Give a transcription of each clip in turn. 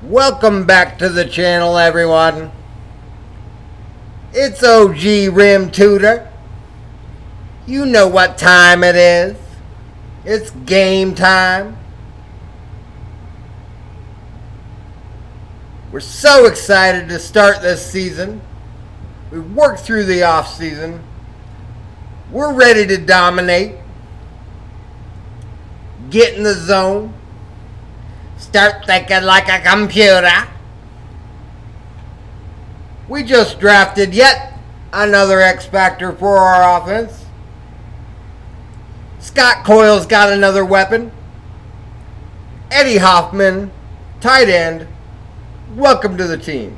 Welcome back to the channel, everyone. It's OGrimtutor. You know what time it is. It's game time. We're so excited to start this season. We've worked through the off season. We're ready to dominate. Get in the zone. Start thinking like a computer. We just drafted yet another X Factor for our offense. Scott Coyle's got another weapon. Eddie Hoffman, tight end. Welcome to the team.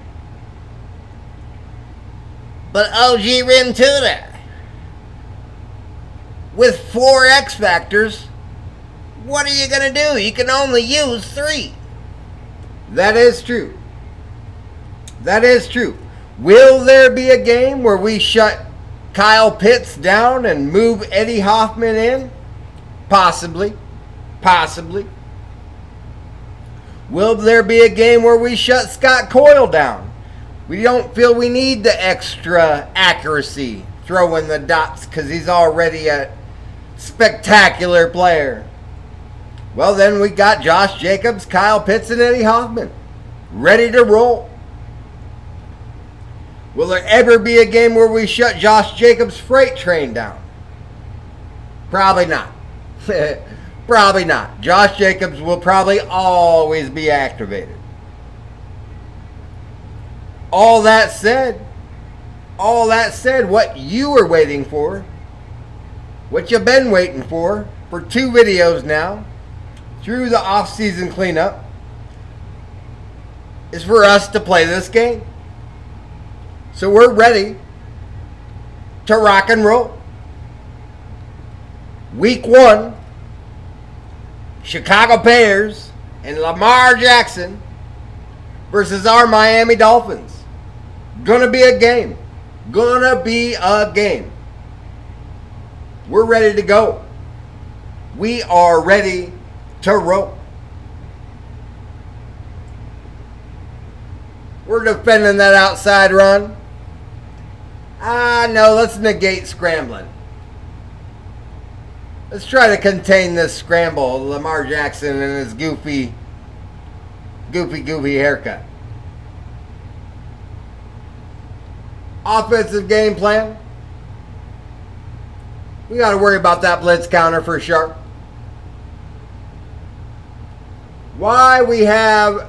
But OGrimtutor, with 4 X Factors, what are you going to do? You can only use 3. That is true. That is true. Will there be a game where we shut Kyle Pitts down and move Eddie Hoffman in? Possibly. Possibly. Will there be a game where we shut Scott Coyle down? We don't feel we need the extra accuracy throwing the dots because he's already a spectacular player. Well, then we got Josh Jacobs, Kyle Pitts, and Eddie Hoffman ready to roll. Will there ever be a game where we shut Josh Jacobs' freight train down? Probably not. Probably not. Josh Jacobs will probably always be activated. All that said, what you were waiting for, what you've been waiting for 2 videos now, through the off-season cleanup, is for us to play this game. So we're ready to rock and roll. Week 1, Chicago Bears and Lamar Jackson versus our Miami Dolphins. Gonna be a game. Gonna be a game. We're ready to go. We are ready to roll. We're defending that outside run. No, let's negate scrambling. Let's try to contain this scramble, Lamar Jackson and his goofy haircut. Offensive game plan. We got to worry about that blitz counter for sure. Why we have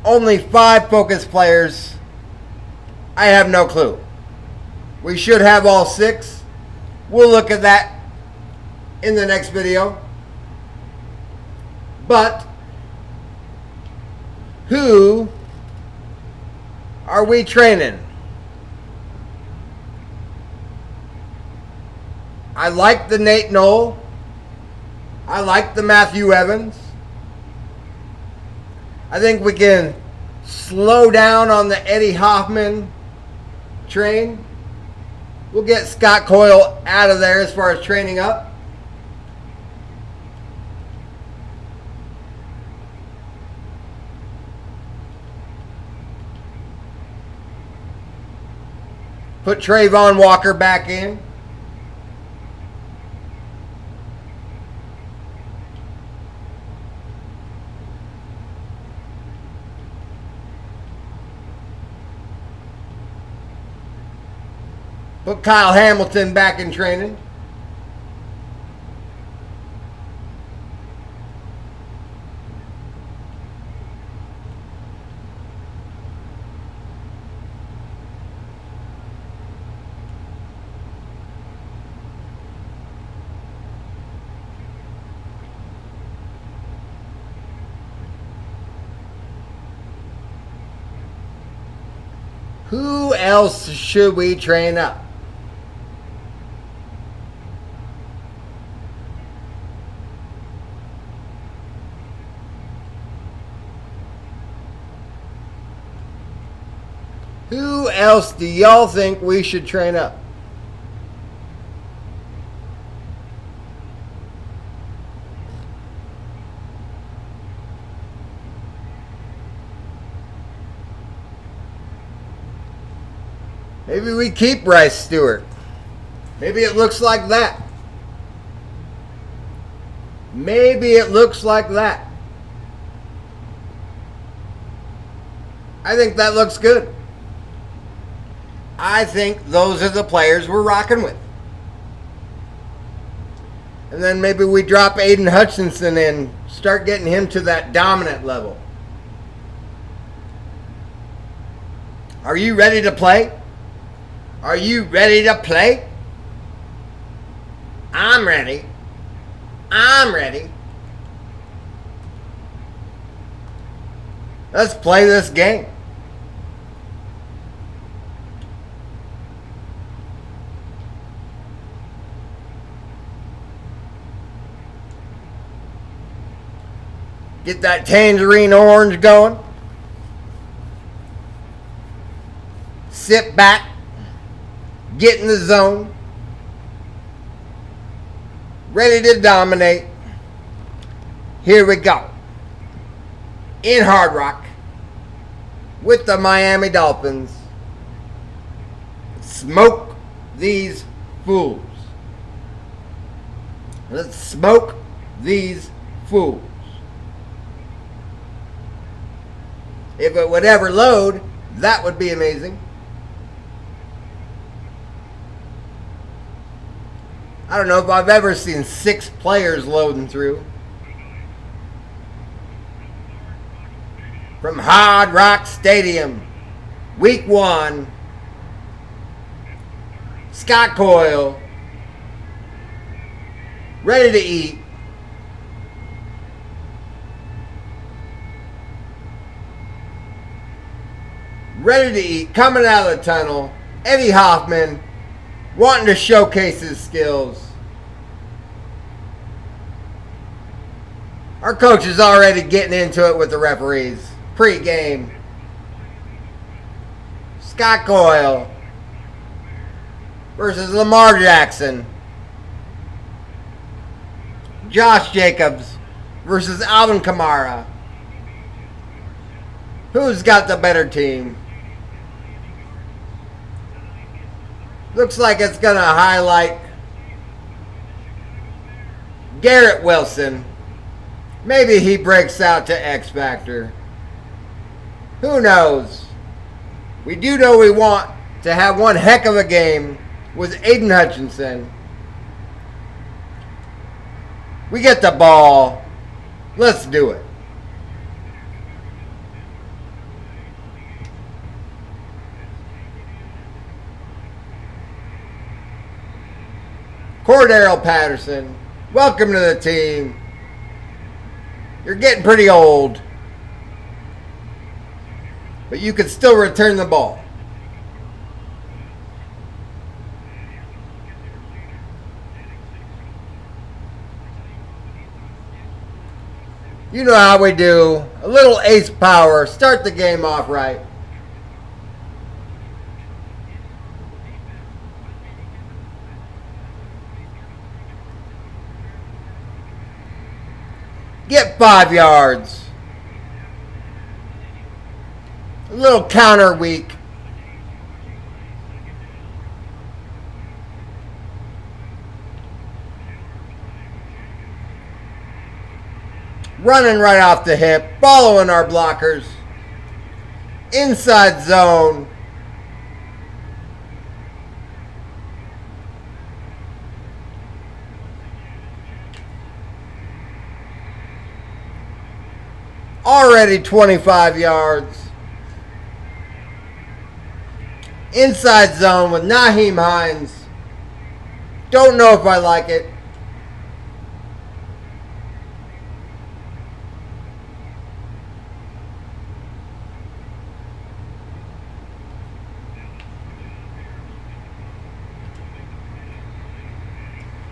only 5 focus players, I have no clue. We should have all 6. We'll look at that in the next video. But who are we training? I like the Nate Knoll. I like the Matthew Evans. I think we can slow down on the Eddie Hoffman train. We'll get Scott Coyle out of there as far as training up. Put Trayvon Walker back in. Put Kyle Hamilton back in training. Who else should we train up? Who else do y'all think we should train up? Maybe we keep Bryce Stewart. Maybe it looks like that. Maybe it looks like that. I think that looks good. I think those are the players we're rocking with. And then maybe we drop Aiden Hutchinson and start getting him to that dominant level. Are you ready to play? Are you ready to play? I'm ready. I'm ready. Let's play this game. Get that tangerine orange going. Sit back. Get in the zone. Ready to dominate. Here we go. In Hard Rock. With the Miami Dolphins. Smoke these fools. Let's smoke these fools. If it would ever load, that would be amazing. I don't know if I've ever seen 6 players loading through. From Hard Rock Stadium, Week 1, Scott Coyle, ready to eat. Ready to eat, coming out of the tunnel. Eddie Hoffman, wanting to showcase his skills. Our coach is already getting into it with the referees. Pre-game. Scott Coyle versus Lamar Jackson. Josh Jacobs versus Alvin Kamara. Who's got the better team? Looks like it's going to highlight Garrett Wilson. Maybe he breaks out to X Factor. Who knows? We do know we want to have one heck of a game with Aiden Hutchinson. We get the ball. Let's do it. Cordero Patterson, welcome to the team. You're getting pretty old, but you can still return the ball. You know how we do. A little ace power. Start the game off right. Get 5 yards. A little counter weak. Running right off the hip. Following our blockers. Inside zone. Already 25 yards. Inside zone with Nyheim Hines. Don't know if I like it.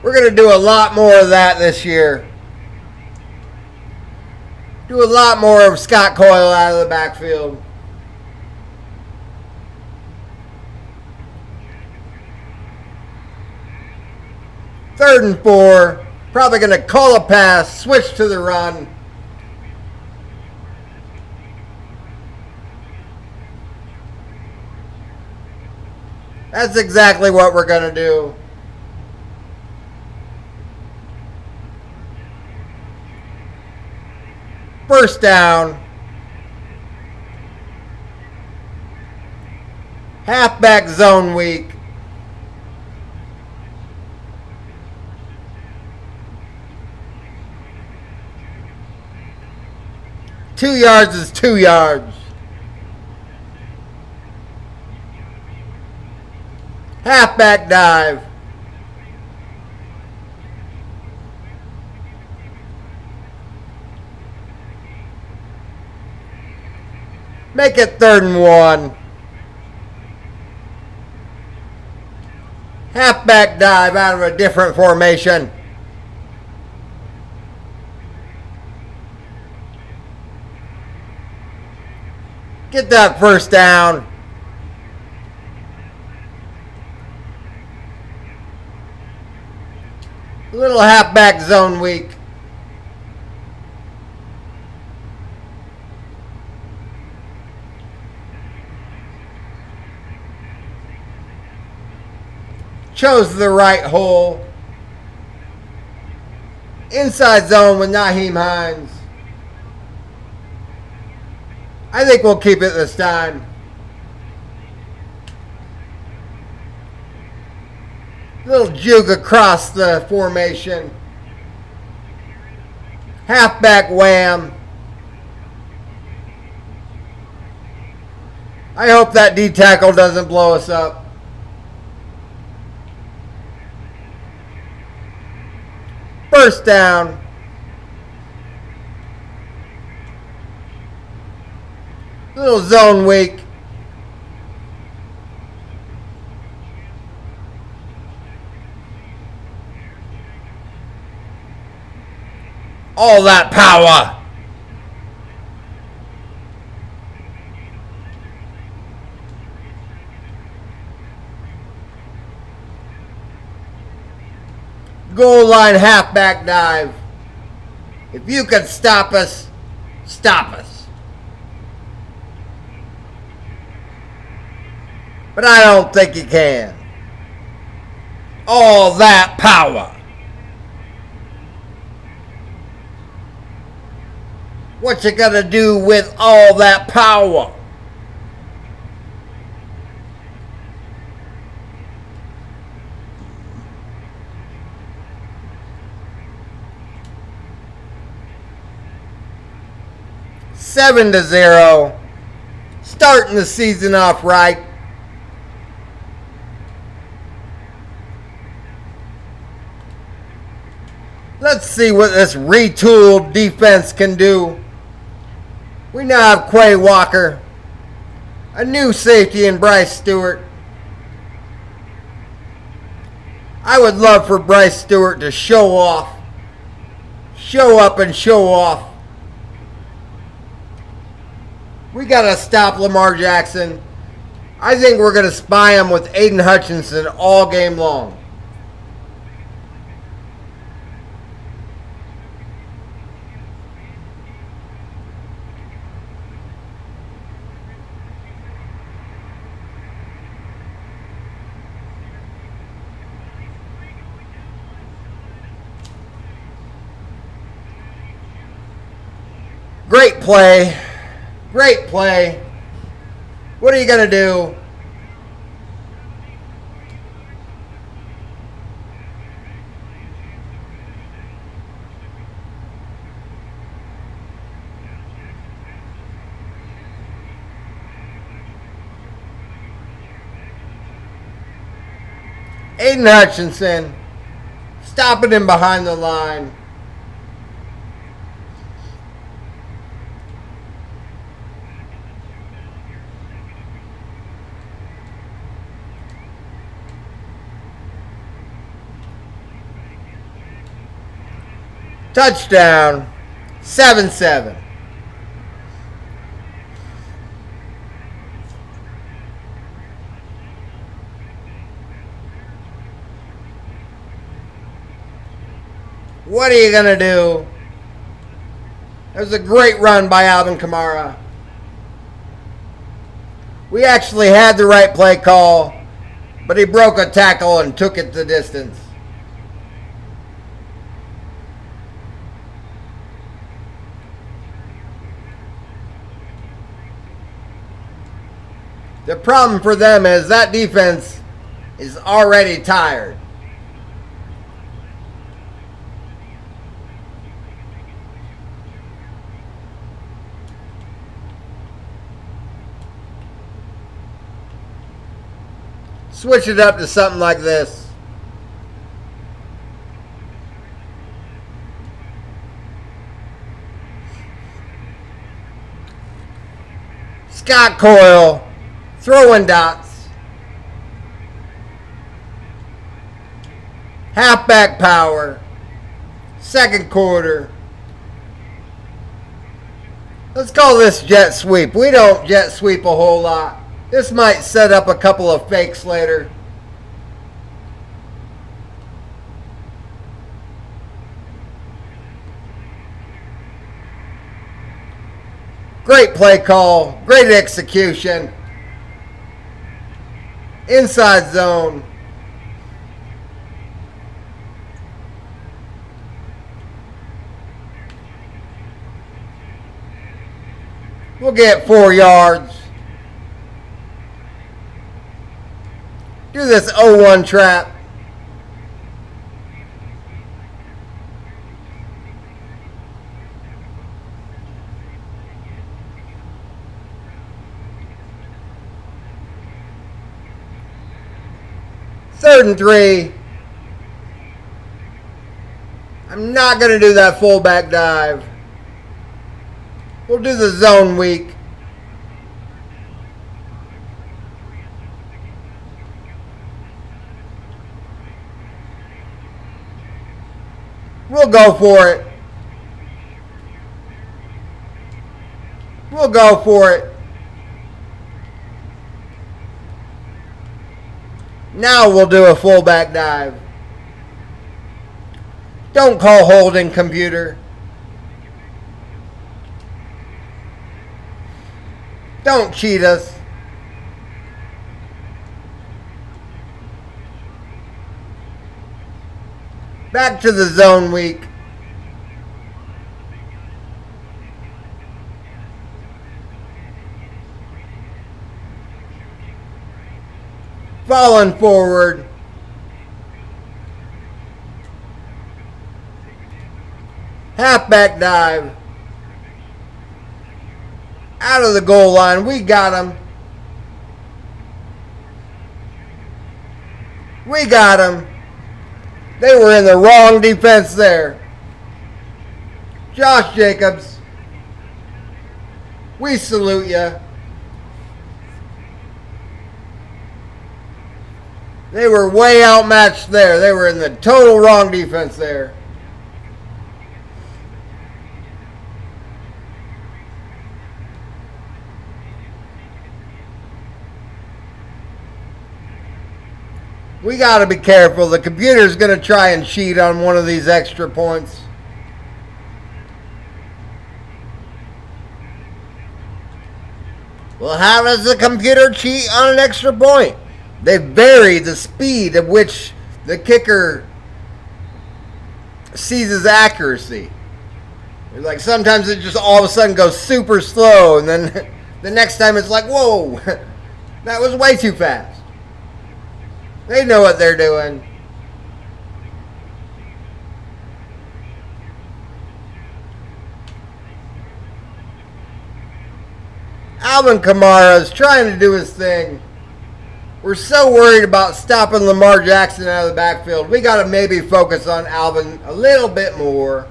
We're going to do a lot more of that this year. Do a lot more of Scott Coyle out of the backfield. Third and 4. Probably going to call a pass, switch to the run. That's exactly what we're going to do. First down. Halfback zone weak. Two yards is 2 yards. Halfback dive. Make it 3rd and 1. Halfback dive out of a different formation. Get that first down. Little halfback zone weak. Chose the right hole. Inside zone with Nyheim Hines. I think we'll keep it this time. Little juke across the formation. Halfback wham. I hope that D tackle doesn't blow us up. First down. Little zone weak. All that power. Goal line halfback dive. If you can stop us, stop us. But I don't think you can. All that power. What you gonna do with all that power? 7-0. Starting the season off right. Let's see what this retooled defense can do. We now have Quay Walker, a new safety in Bryce Stewart. I would love for Bryce Stewart to show off. Show up and show off. We got to stop Lamar Jackson. I think we're going to spy him with Aiden Hutchinson all game long. Great play. Great play. What are you going to do? Aiden Hutchinson stopping him behind the line. Touchdown, 7-7. What are you going to do? That was a great run by Alvin Kamara. We actually had the right play call. but he broke a tackle and took it the distance. The problem for them is that defense is already tired. Switch it up to something like this. Scott Coyle throwing dots. Halfback power. Second quarter. Let's call this jet sweep. We don't jet sweep a whole lot. This might set up a couple of fakes later. Great play call. Great execution. Inside zone. We'll get 4 yards. Do this 0-1 trap. Third and 3. I'm not going to do that fullback dive. We'll do the zone weak. We'll go for it. We'll go for it. Now we'll do a fullback dive. Don't call holding, computer. Don't cheat us. Back to the zone week. Falling forward. Halfback dive. Out of the goal line. We got him. We got him. They were in the wrong defense there. Josh Jacobs, we salute you. They were way outmatched there. They were in the total wrong defense there. We got to be careful. The computer's going to try and cheat on one of these extra points. Well, how does the computer cheat on an extra point? They vary the speed at which the kicker seizes accuracy. Like sometimes it just all of a sudden goes super slow, and then the next time it's like, whoa, that was way too fast. They know what they're doing. Alvin Kamara's trying to do his thing. We're so worried about stopping Lamar Jackson out of the backfield. We got to maybe focus on Alvin a little bit more.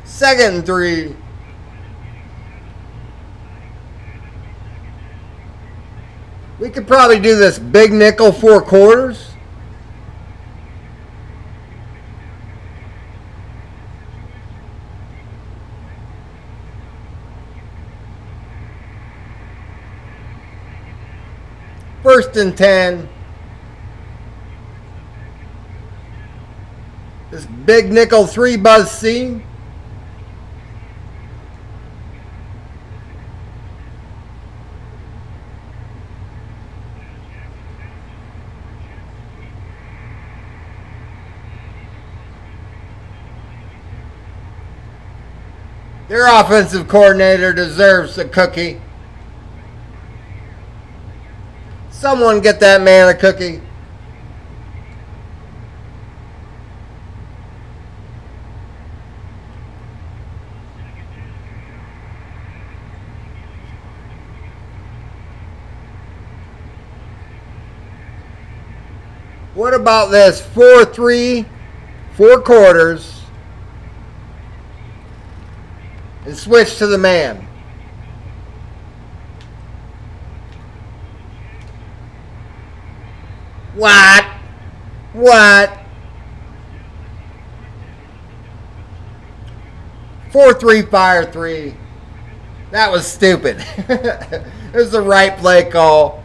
Second and 3. We could probably do this big nickel 4 quarters. First and 10. Big nickel 3 buzz C. Their offensive coordinator deserves a cookie. Someone get that man a cookie. What about this 4-3, 4 quarters, and switch to the man? What? What? 4-3, fire 3. That was stupid. It was the right play call.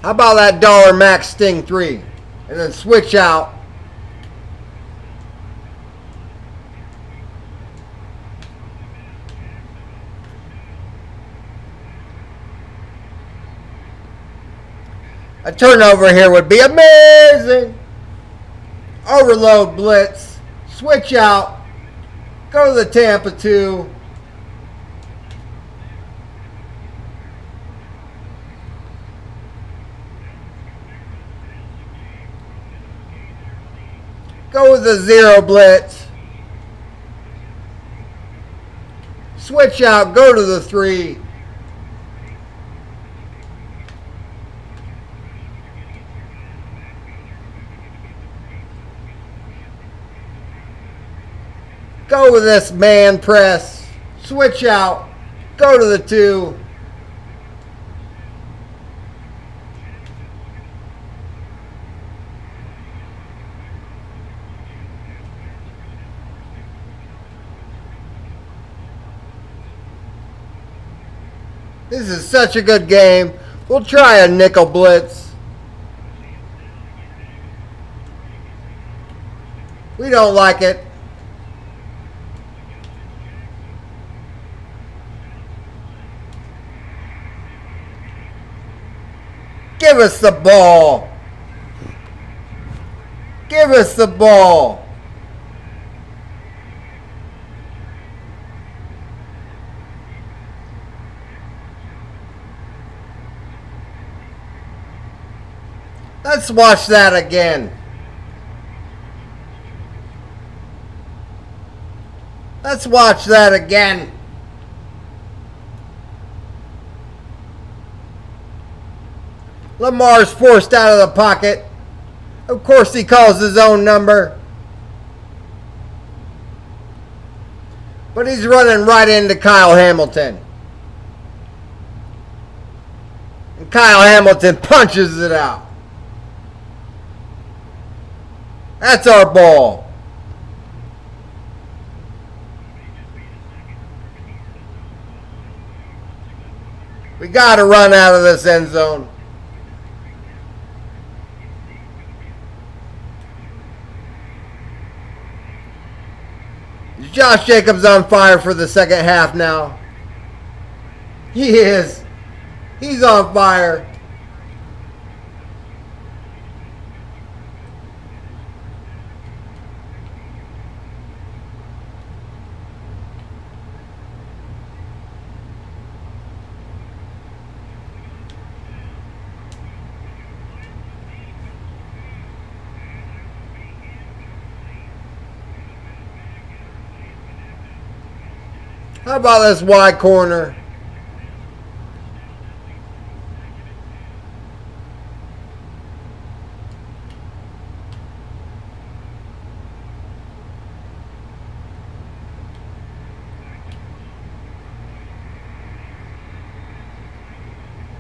How about that dollar max sting 3? And then switch out. A turnover here would be amazing. Overload blitz. Switch out. Go to the Tampa 2. Go with the 0 blitz. Switch out. Go to the 3. Go with this man press. Switch out. Go to the 2. This is such a good game. We'll try a nickel blitz. We don't like it. Give us the ball. Give us the ball. Let's watch that again. Let's watch that again. Lamar's forced out of the pocket. Of course he calls his own number. But he's running right into Kyle Hamilton. And Kyle Hamilton punches it out. That's our ball. We got to run out of this end zone. Is Josh Jacobs on fire for the second half now? He is. He's on fire. How about this wide corner?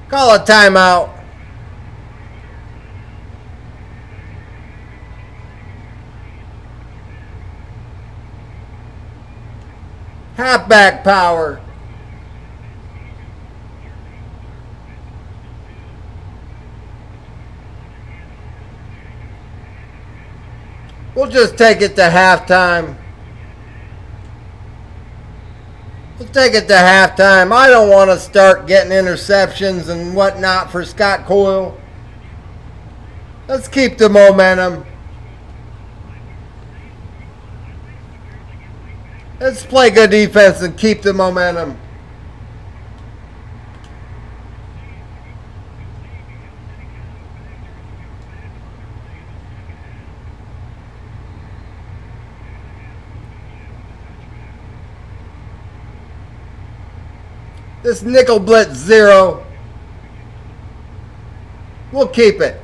Call a timeout. Halfback power. We'll just take it to halftime. We'll take it to halftime. I don't want to start getting interceptions and whatnot for Scott Coyle. Let's keep the momentum. Let's play good defense and keep the momentum. This nickel blitz 0. We'll keep it.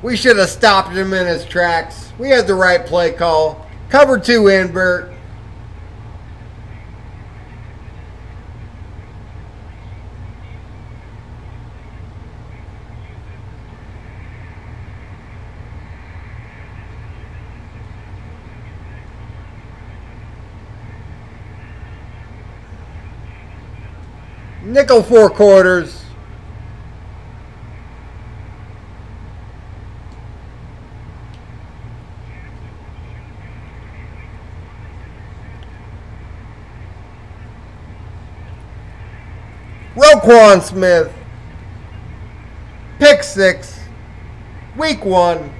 We should have stopped him in his tracks. We had the right play call. Cover 2 invert. Nickel 4 quarters. Roquan Smith. Pick 6. Week 1.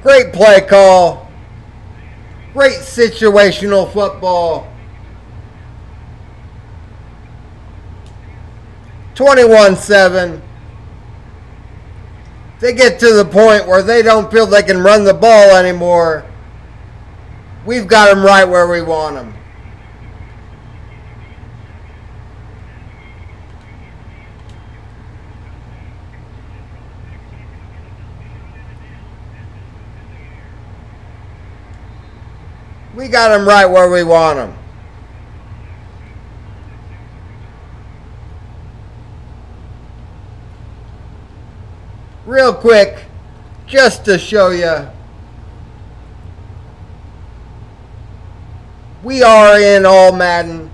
Great play call. Great situational football. 21-7. They get to the point where they don't feel they can run the ball anymore. We've got them right where we want them. We got them right where we want them. Real quick, just to show you, we are in all Madden.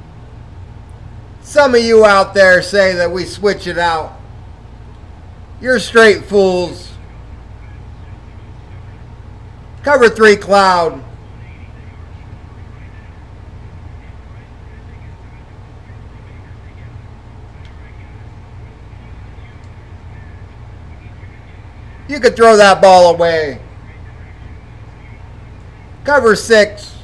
Some of you out there say that we switch it out. You're straight fools. Cover 3 cloud. You could throw that ball away. Cover 6.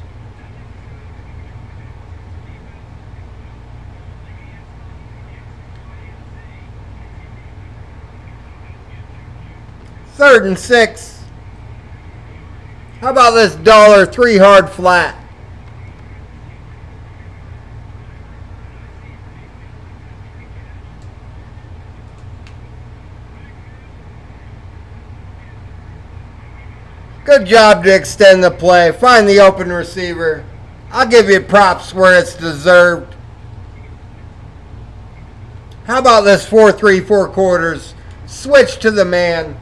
Third and 6. How about this $3 hard flat? Good job to extend the play. Find the open receiver. I'll give you props where it's deserved. How about this 4-3 4 quarters? Switch to the man.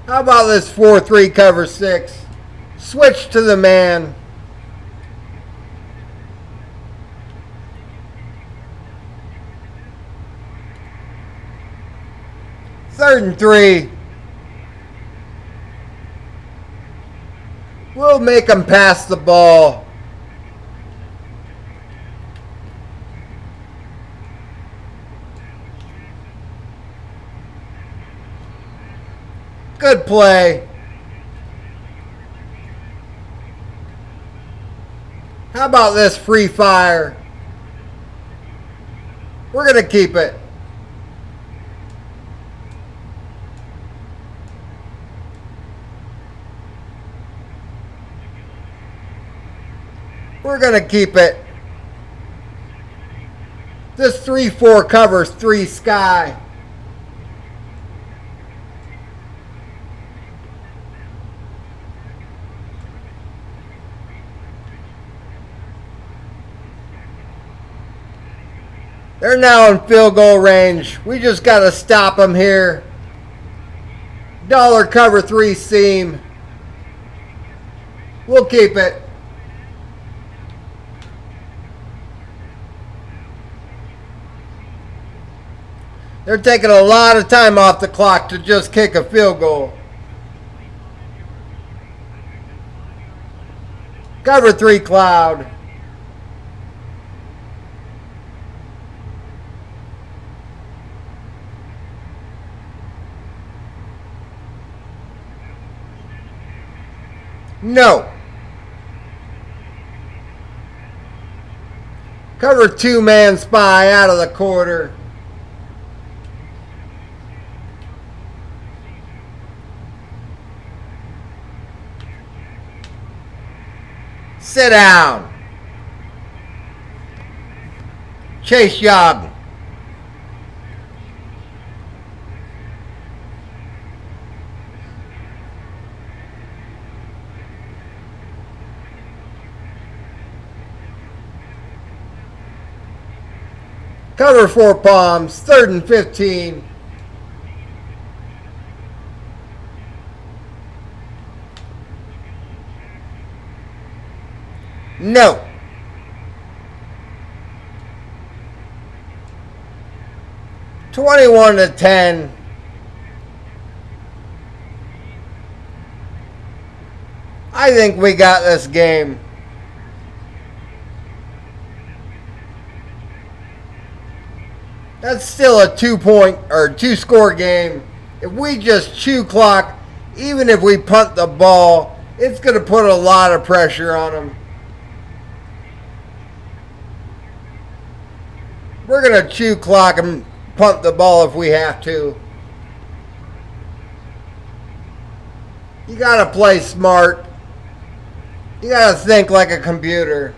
How about this 4-3 cover 6? Switch to the man. Third and 3. We'll make them pass the ball. Good play. How about this free fire? We're going to keep it. We're going to keep it. This 3-4 covers 3 sky. They're now in field goal range. We just got to stop them here. Dollar cover 3 seam. We'll keep it. They're taking a lot of time off the clock to just kick a field goal. Cover 3 cloud. No. Cover 2-man spy out of the quarter. Sit down. Chase Young. Cover 4 palms, 3rd and 15. No. $21-10. I think we got this game. That's still a 2-point or 2-score game. If we just chew clock, even if we punt the ball, it's going to put a lot of pressure on them. We're going to chew clock and punt the ball if we have to. You got to play smart. You got to think like a computer.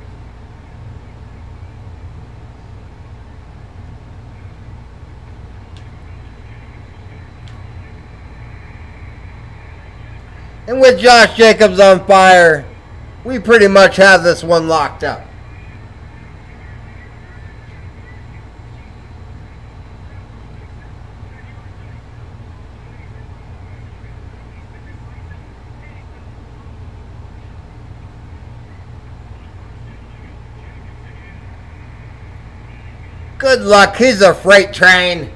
And with Josh Jacobs on fire, we pretty much have this one locked up. Good luck. He's a freight train.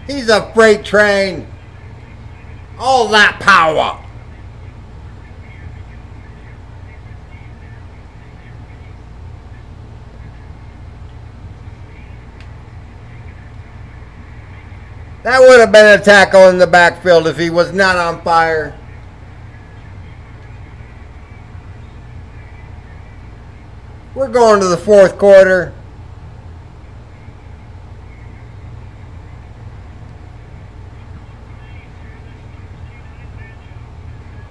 He's a freight train. All that power. That would have been a tackle in the backfield if he was not on fire. We're going to the 4th quarter.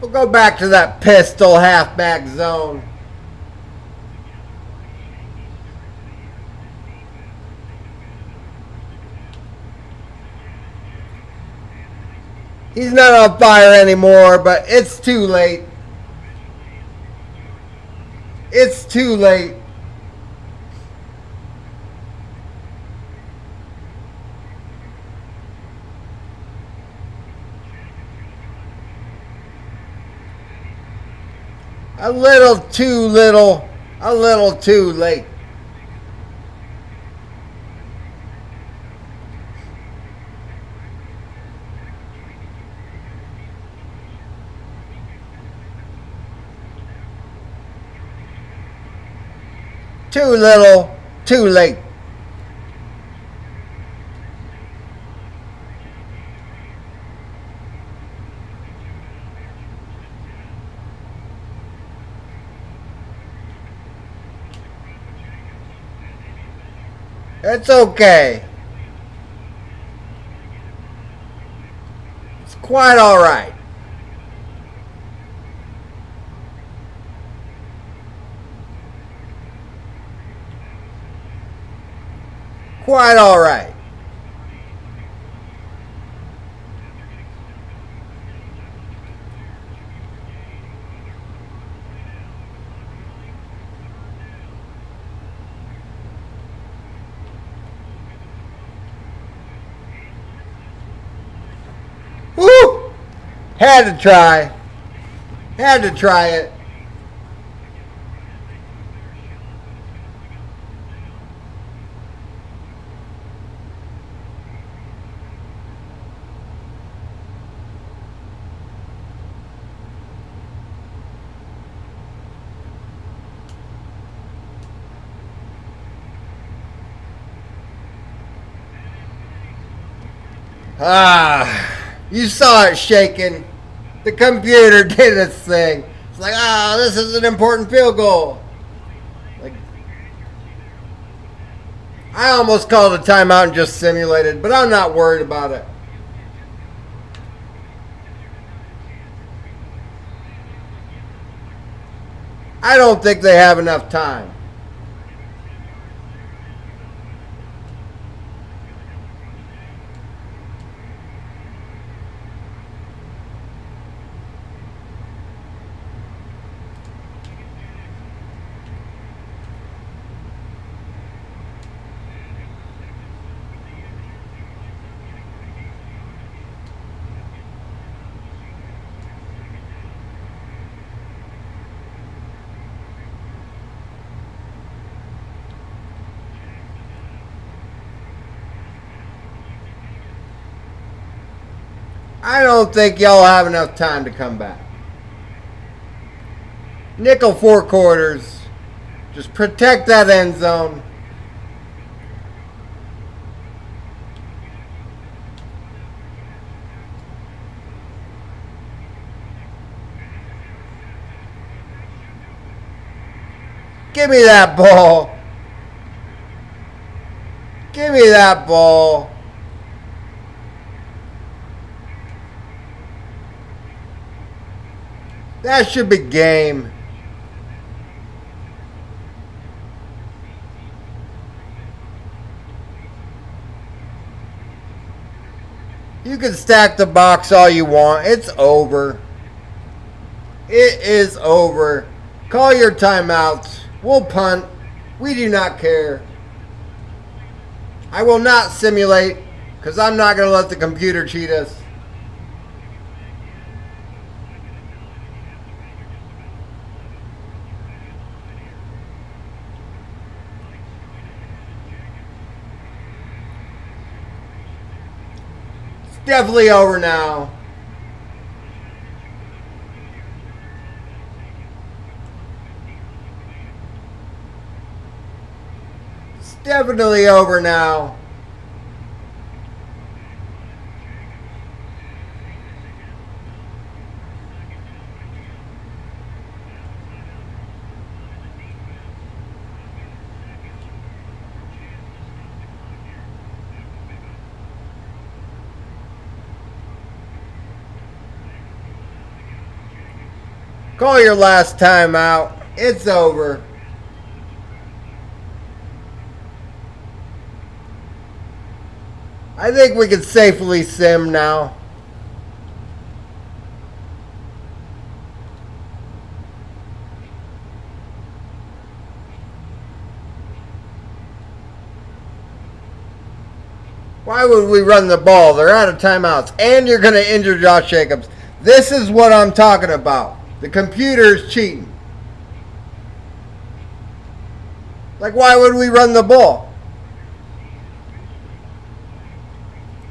We'll go back to that pistol halfback zone. He's not on fire anymore, but it's too late. It's too late. A little too little, a little too late. Too little, too late. It's okay. It's quite all right. quite all right. Woo! Had to try. Had to try it. You saw it shaking. The computer did its thing. It's like, this is an important field goal. Like, I almost called a timeout and just simulated, but I'm not worried about it. I don't think they have enough time. I don't think y'all have enough time to come back. Nickel 4 quarters. Just protect that end zone. Give me that ball. Give me that ball. That should be game. You can stack the box all you want. It's over. It is over. Call your timeouts. We'll punt. We do not care. I will not simulate because I'm not going to let the computer cheat us. Definitely over now. It's definitely over now. Call your last timeout. It's over. I think we can safely sim now. Why would we run the ball? They're out of timeouts. And you're going to injure Josh Jacobs. This is what I'm talking about. The computer's cheating. Like, why would we run the ball?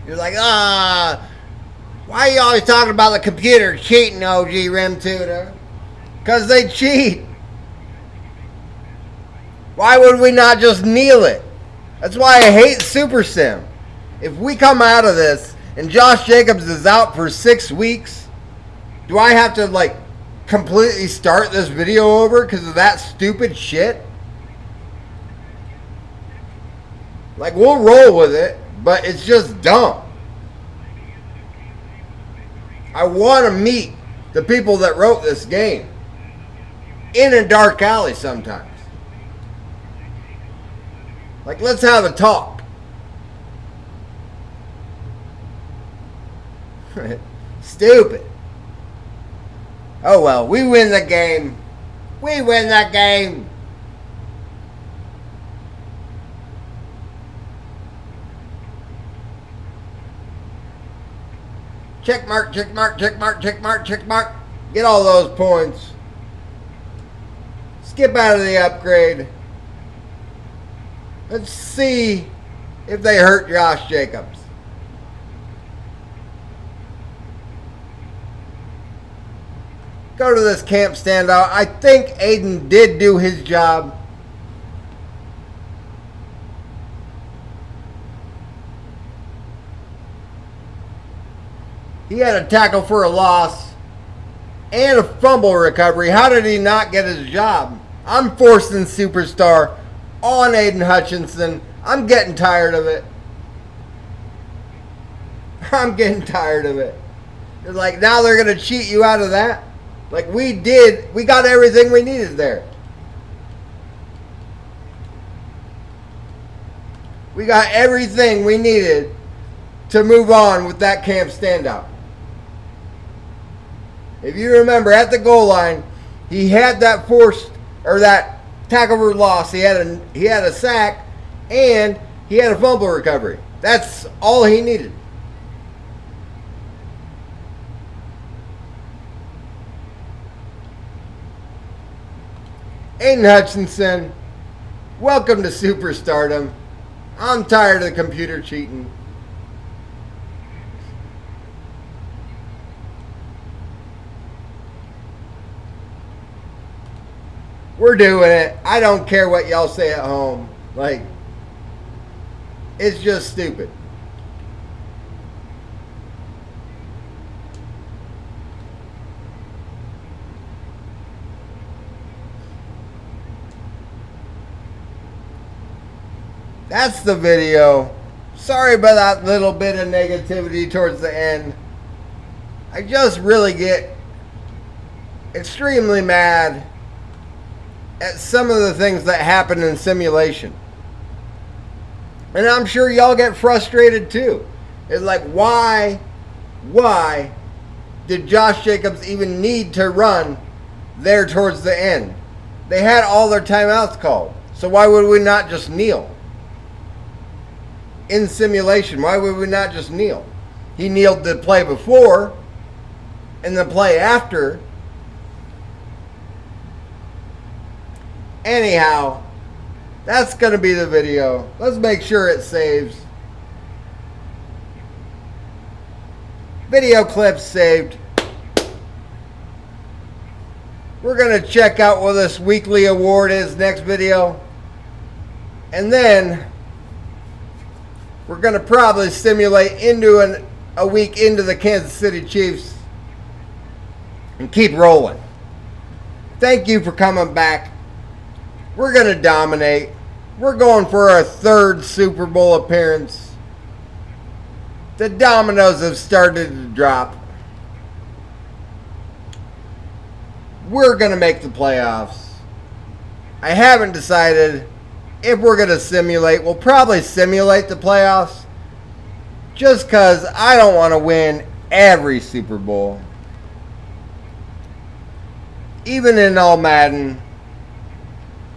You're like, why are you always talking about the computer cheating, OGrimtutor? Because they cheat. Why would we not just kneel it? That's why I hate Super Sim. If we come out of this and Josh Jacobs is out for 6 weeks, do I have to, like, completely start this video over because of that stupid shit? Like, we'll roll with it, but it's just dumb. I want to meet the people that wrote this game in a dark alley sometimes. Like, let's have a talk. Stupid. Oh well, we win the game. We win the game. Check mark, check mark, check mark, check mark, check mark. Get all those points. Skip out of the upgrade. Let's see if they hurt Josh Jacobs. Go to this camp standout. I think Aiden did do his job. He had a tackle for a loss and a fumble recovery. How did he not get his job? I'm forcing Superstar on Aiden Hutchinson. I'm getting tired of it. I'm getting tired of it. It's like, now they're going to cheat you out of that? Like we did. We got everything we needed there. We got everything we needed to move on with that camp standout. If you remember, at the goal line, he had that forced, or that tackle for loss. He had a sack, and he had a fumble recovery. That's all he needed. Aiden Hutchinson, welcome to Superstardom. I'm tired of the computer cheating. We're doing it. I don't care what y'all say at home. Like, it's just stupid. That's the video. Sorry about that little bit of negativity towards the end. I just really get extremely mad at some of the things that happen in simulation. And I'm sure y'all get frustrated too. It's like, why did Josh Jacobs even need to run there towards the end? They had all their timeouts called. So why would we not just kneel? In simulation, why would we not just kneel? He kneeled the play before and the play after. Anyhow, that's going to be the video. Let's make sure it saves. Video clips saved. We're going to check out what this weekly award is next video. And then we're going to probably simulate into a week into the Kansas City Chiefs and keep rolling. Thank you for coming back. We're going to dominate. We're going for our third Super Bowl appearance. The dominoes have started to drop. We're going to make the playoffs. I haven't decided if we're going to simulate. We'll probably simulate the playoffs just because I don't want to win every Super Bowl. Even in all Madden.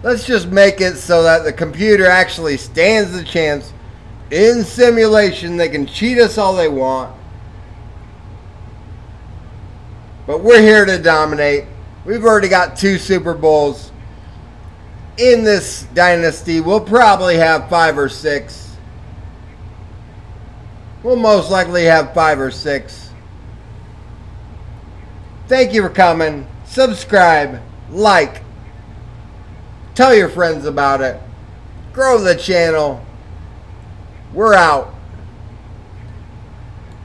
Let's just make it so that the computer actually stands the chance. In simulation, they can cheat us all they want. But we're here to dominate. We've already got 2 Super Bowls. In this dynasty, we'll probably have 5 or 6. We'll most likely have 5 or 6. Thank you for coming. Subscribe, like, tell your friends about it. Grow the channel. We're out.